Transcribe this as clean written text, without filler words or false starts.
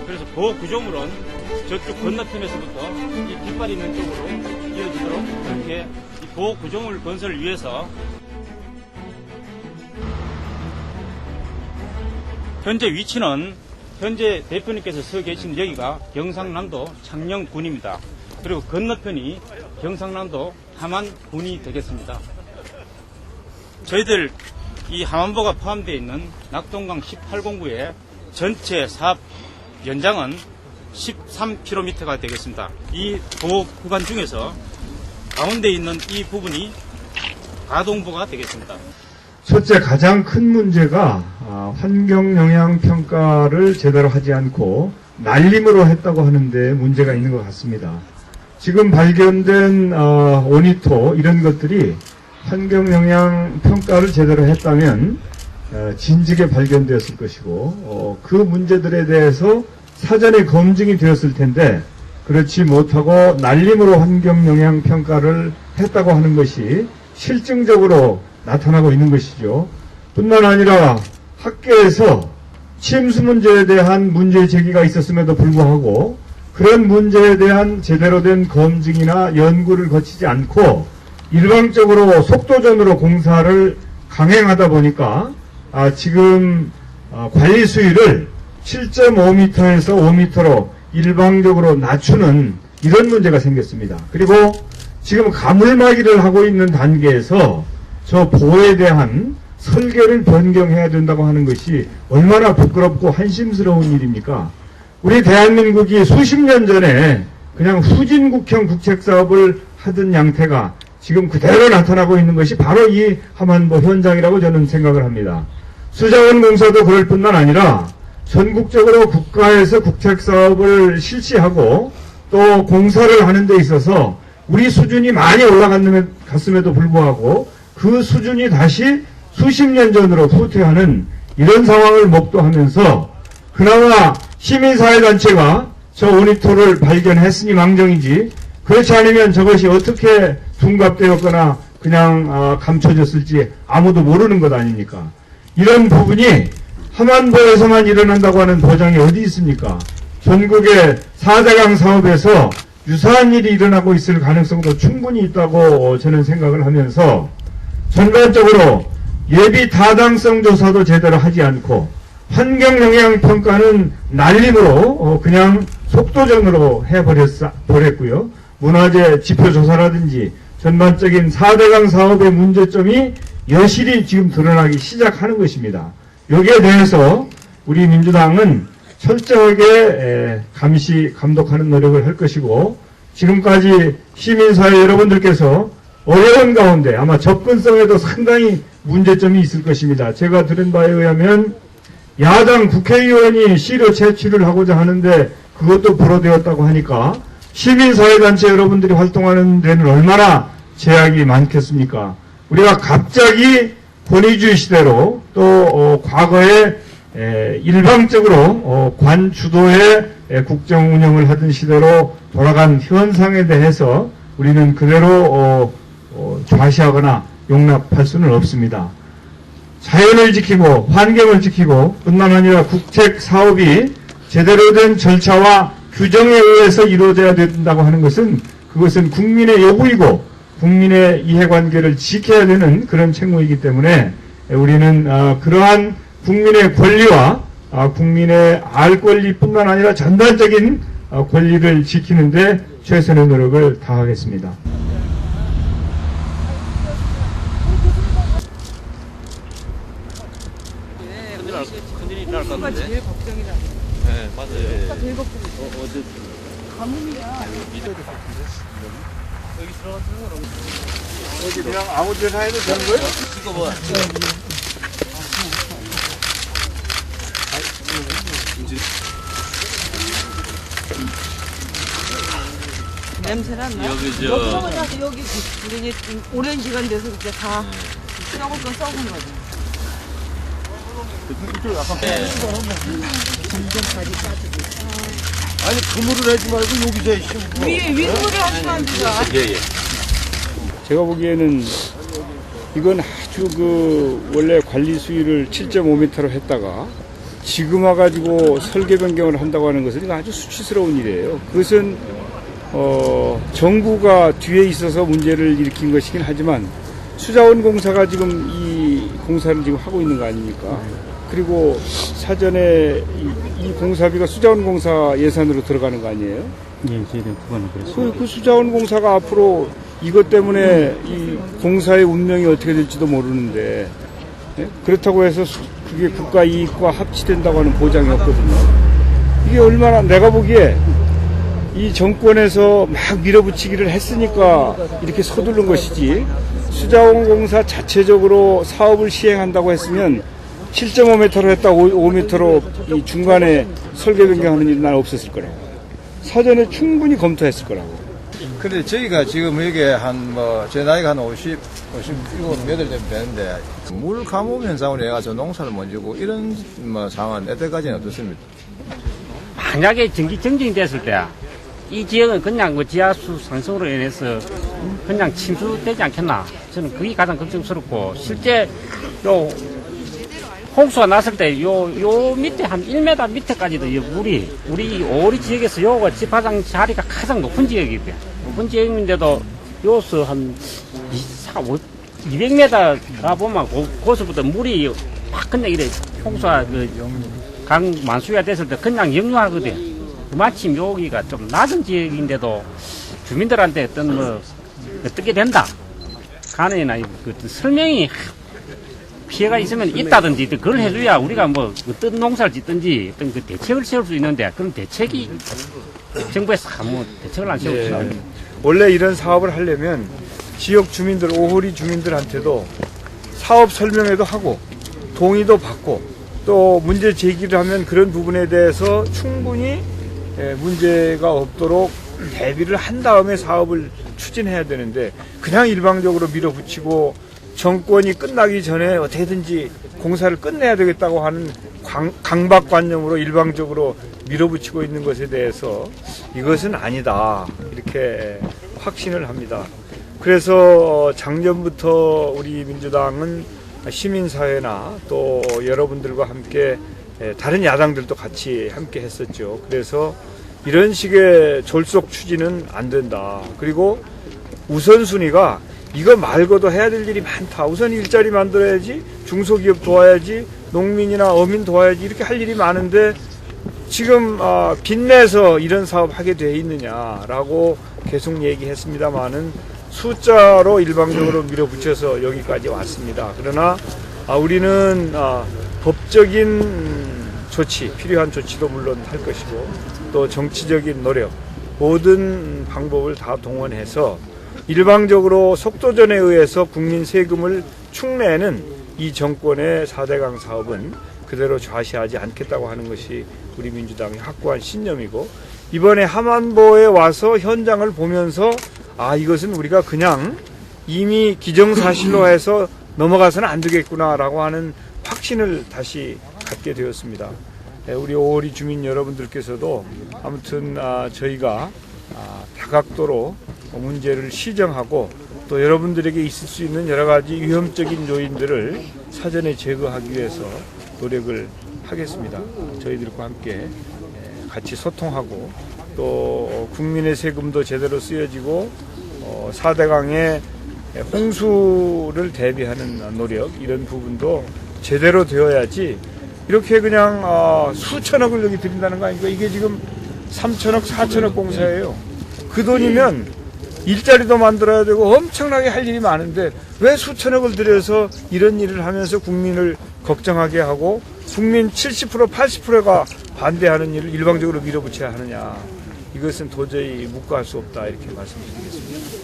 그래서 보호 구조물은 저쪽 건너편에서부터 이 깃발 있는 쪽으로 이어지도록 그렇게 이 보호 구조물 건설을 위해서 현재 위치는 현재 대표님께서 서 계신 여기가 경상남도 창녕군입니다. 그리고 건너편이 경상남도 함안군이 되겠습니다. 저희들 이 함안보가 포함되어 있는 낙동강 18공구의 전체 사업 연장은 13km가 되겠습니다. 이 보호 구간 중에서 가운데 있는 이 부분이 가동보가 되겠습니다. 첫째 가장 큰 문제가 환경영향평가를 제대로 하지 않고 날림으로 했다고 하는데 문제가 있는 것 같습니다. 지금 발견된 오니토 이런 것들이 환경영향평가를 제대로 했다면 진즉에 발견되었을 것이고 그 문제들에 대해서 사전에 검증이 되었을 텐데 그렇지 못하고 날림으로 환경영향평가를 했다고 하는 것이 실증적으로 나타나고 있는 것이죠. 뿐만 아니라 학계에서 침수 문제에 대한 문제 제기가 있었음에도 불구하고 그런 문제에 대한 제대로 된 검증이나 연구를 거치지 않고 일방적으로 속도전으로 공사를 강행하다 보니까 지금 관리 수위를 7.5m에서 5m로 일방적으로 낮추는 이런 문제가 생겼습니다. 그리고 지금 가물막이를 하고 있는 단계에서 저 보호에 대한 설계를 변경해야 된다고 하는 것이 얼마나 부끄럽고 한심스러운 일입니까? 우리 대한민국이 수십 년 전에 그냥 후진국형 국책사업을 하던 양태가 지금 그대로 나타나고 있는 것이 바로 이 함안보 현장이라고 저는 생각을 합니다. 수자원공사도 그럴 뿐만 아니라 전국적으로 국가에서 국책사업을 실시하고 또 공사를 하는 데 있어서 우리 수준이 많이 올라갔음에도 불구하고 그 수준이 다시 수십 년 전으로 후퇴하는 이런 상황을 목도하면서 그나마 시민사회단체가 저 오니토를 발견했으니 망정이지 그렇지 않으면 저것이 어떻게 둔갑되었거나 그냥 감춰졌을지 아무도 모르는 것 아닙니까? 이런 부분이 함안보에서만 일어난다고 하는 보장이 어디 있습니까? 전국의 4대강 사업에서 유사한 일이 일어나고 있을 가능성도 충분히 있다고 저는 생각을 하면서 전반적으로 예비 타당성 조사도 제대로 하지 않고 환경영향평가는 날림으로 그냥 속도전으로 해버렸고요. 문화재 지표조사라든지 전반적인 4대강 사업의 문제점이 여실히 지금 드러나기 시작하는 것입니다. 여기에 대해서 우리 민주당은 철저하게 감시, 감독하는 노력을 할 것이고 지금까지 시민사회 여러분들께서 어려운 가운데 아마 접근성에도 상당히 문제점이 있을 것입니다. 제가 들은 바에 의하면 야당 국회의원이 시료 채취를 하고자 하는데 그것도 불허되었다고 하니까 시민사회단체 여러분들이 활동하는 데는 얼마나 제약이 많겠습니까? 우리가 갑자기 권위주의 시대로 또 과거에 일방적으로 관 주도의 국정 운영을 하던 시대로 돌아간 현상에 대해서 우리는 그대로 좌시하거나 용납할 수는 없습니다. 자연을 지키고 환경을 지키고 뿐만 아니라 국책 사업이 제대로 된 절차와 규정에 의해서 이루어져야 된다고 하는 것은 그것은 국민의 요구이고 국민의 이해관계를 지켜야 되는 그런 책무이기 때문에 우리는 그러한 국민의 권리와 국민의 알 권리뿐만 아니라 전반적인 권리를 지키는데 최선의 노력을 다하겠습니다. 큰일이 날 것 같은데? 제일 걱정이다. 네, 맞아요. 제일 걱정이다. 어제 가뭄이야. 여기 들어가서 여기 그냥 아무 데나 해도 되는 거예요? 이거 뭐? 냄새는 안 나? 여기 저- 여기 우리 오랜 시간 돼서 이제 다 썩은 건 썩은 거지. 아니 그물을 하지 말고 여기서 심고 위에 윗물에 하시면 안 되죠. 예. 제가 보기에는 이건 아주 원래 관리 수위를 7.5m로 했다가 지금 와가지고 설계 변경을 한다고 하는 것은 아주 수치스러운 일이에요. 그것은 정부가 뒤에 있어서 문제를 일으킨 것이긴 하지만 수자원공사가 지금 이 공사를 지금 하고 있는 거 아닙니까? 그리고 사전에 이 공사비가 수자원공사 예산으로 들어가는 거 아니에요? 예, 저희는 그건 그렇습니다. 그 수자원공사가 앞으로 이것 때문에 이 공사의 운명이 어떻게 될지도 모르는데, 예? 그렇다고 해서 그게 국가 이익과 합치된다고 하는 보장이 없거든요. 이게 얼마나, 내가 보기에 이 정권에서 막 밀어붙이기를 했으니까 이렇게 서두른 것이지, 수자원공사 자체적으로 사업을 시행한다고 했으면 7.5m로 했다 5m로 이 중간에 설계 변경하는 일은 난 없었을 거라고. 사전에 충분히 검토했을 거라고. 근데 저희가 지금 이게 제 나이가 한 57, 8 dem 되는데, 물 가뭄 현상으로 해가지고 농사를 못 지고 이런 상황은 여태까지는 어떻습니까? 만약에 전기 정징됐을 때, 이 지역은 그냥 지하수 상승으로 인해서 그냥 침수되지 않겠나. 저는 그게 가장 걱정스럽고, 실제 홍수가 났을 때 요 밑에 한 1m 밑에까지도 물이 우리 오리 지역에서 요가 집화장 자리가 가장 높은 지역이거든요. 높은 지역인데도 요서 한 200m 가보면 거기서부터 물이 막 그냥 이래 홍수가 강 만수가 됐을 때 그냥 역류하거든요. 마침 여기가 좀 낮은 지역인데도 주민들한테 어떤 어떻게 된다. 가능이나 설명이 피해가 있으면 있다든지 그걸 해줘야 우리가 어떤 농사를 짓든지 어떤 대책을 세울 수 있는데 그런 대책이 정부에서 아무 대책을 안 세우고 있어요. 원래 이런 사업을 하려면 지역 주민들, 오호리 주민들한테도 사업 설명회도 하고 동의도 받고 또 문제 제기를 하면 그런 부분에 대해서 충분히 문제가 없도록 대비를 한 다음에 사업을 추진해야 되는데 그냥 일방적으로 밀어붙이고 정권이 끝나기 전에 어떻게든지 공사를 끝내야 되겠다고 하는 강박관념으로 일방적으로 밀어붙이고 있는 것에 대해서 이것은 아니다 이렇게 확신을 합니다. 그래서 작년부터 우리 민주당은 시민사회나 또 여러분들과 함께 다른 야당들도 같이 함께 했었죠. 그래서 이런 식의 졸속 추진은 안 된다. 그리고 우선순위가 이거 말고도 해야 될 일이 많다. 우선 일자리 만들어야지, 중소기업 도와야지, 농민이나 어민 도와야지 이렇게 할 일이 많은데 지금 빚내서 이런 사업 하게 돼 있느냐라고 계속 얘기했습니다만은 숫자로 일방적으로 밀어붙여서 여기까지 왔습니다. 그러나 우리는 법적인 조치, 필요한 조치도 물론 할 것이고 또 정치적인 노력, 모든 방법을 다 동원해서 일방적으로 속도전에 의해서 국민 세금을 축내는 이 정권의 4대강 사업은 그대로 좌시하지 않겠다고 하는 것이 우리 민주당의 확고한 신념이고 이번에 함안보에 와서 현장을 보면서 이것은 우리가 그냥 이미 기정사실로 해서 넘어가서는 안 되겠구나라고 하는 확신을 다시 갖게 되었습니다. 우리 오호리 주민 여러분들께서도 아무튼 저희가 다각도로 문제를 시정하고 또 여러분들에게 있을 수 있는 여러 가지 위험적인 요인들을 사전에 제거하기 위해서 노력을 하겠습니다. 저희들과 함께 같이 소통하고 또 국민의 세금도 제대로 쓰여지고 4대강의 홍수를 대비하는 노력 이런 부분도 제대로 되어야지 이렇게 그냥 수천억을 여기 드린다는 거 아닙니까? 이게 지금 3천억, 4천억 공사예요. 그 돈이면 일자리도 만들어야 되고 엄청나게 할 일이 많은데 왜 수천억을 들여서 이런 일을 하면서 국민을 걱정하게 하고 국민 70%, 80%가 반대하는 일을 일방적으로 밀어붙여야 하느냐. 이것은 도저히 묵과할 수 없다 이렇게 말씀드리겠습니다.